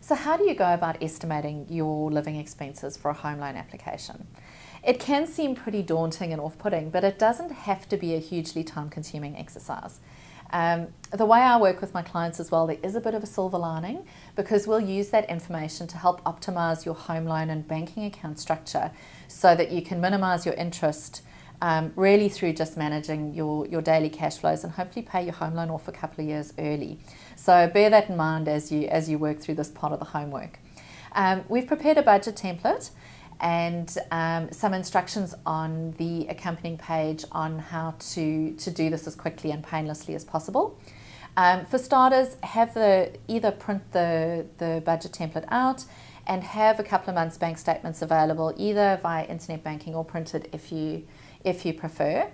So how do you go about estimating your living expenses for a home loan application? It can seem pretty daunting and off-putting, but it doesn't have to be a hugely time-consuming exercise. The way I work with my clients as well, there is a bit of a silver lining because we'll use that information to help optimize your home loan and banking account structure so that you can minimize your interest really through just managing your daily cash flows and hopefully pay your home loan off a couple of years early. So bear that in mind as you work through this part of the homework. We've prepared a budget template and some instructions on the accompanying page on how to do this as quickly and painlessly as possible. For starters, either print the budget template out and have a couple of months' bank statements available either via internet banking or printed if you prefer.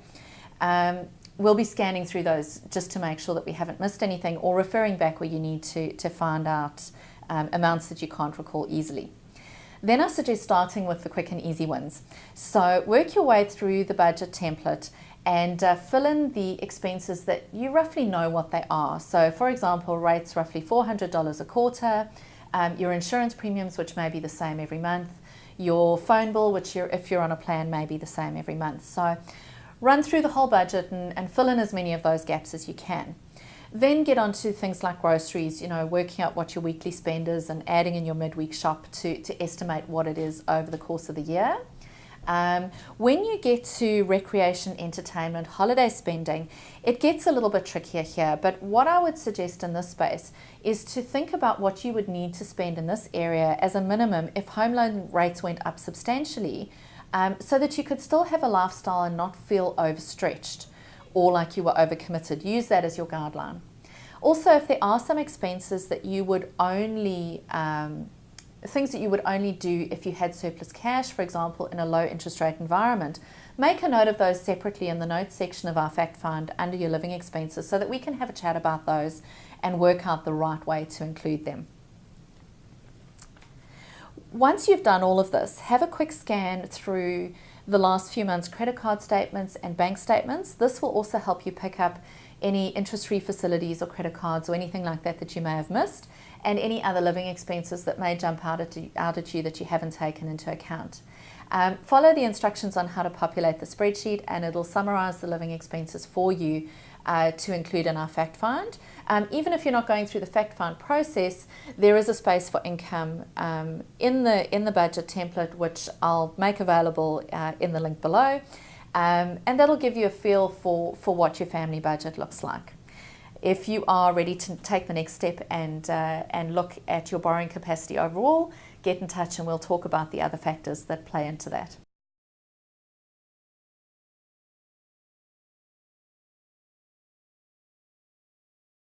We'll be scanning through those just to make sure that we haven't missed anything or referring back where you need to find out amounts that you can't recall easily. Then I suggest starting with the quick and easy ones. So work your way through the budget template and fill in the expenses that you roughly know what they are. So for example, rates roughly $400 a quarter, your insurance premiums, which may be the same every month, your phone bill, which if you're on a plan may be the same every month. So run through the whole budget and fill in as many of those gaps as you can. Then get on to things like groceries, working out what your weekly spend is and adding in your midweek shop to estimate what it is over the course of the year. When you get to recreation, entertainment, holiday spending, it gets a little bit trickier here, but what I would suggest in this space is to think about what you would need to spend in this area as a minimum if home loan rates went up substantially, so that you could still have a lifestyle and not feel overstretched or like you were overcommitted. Use that as your guideline. Also, if there are some expenses that you would only things that you would only do if you had surplus cash, for example, in a low interest rate environment, make a note of those separately in the notes section of our fact find under your living expenses so that we can have a chat about those and work out the right way to include them. Once you've done all of this, have a quick scan through the last few months' credit card statements and bank statements. This will also help you pick up any interest-free facilities or credit cards or anything like that you may have missed, and any other living expenses that may jump out at you that you haven't taken into account. Follow the instructions on how to populate the spreadsheet and it'll summarize the living expenses for you to include in our fact find. Even if you're not going through the fact find process, there is a space for income in the budget template, which I'll make available in the link below. And that'll give you a feel for what your family budget looks like. If you are ready to take the next step and look at your borrowing capacity overall, get in touch and we'll talk about the other factors that play into that.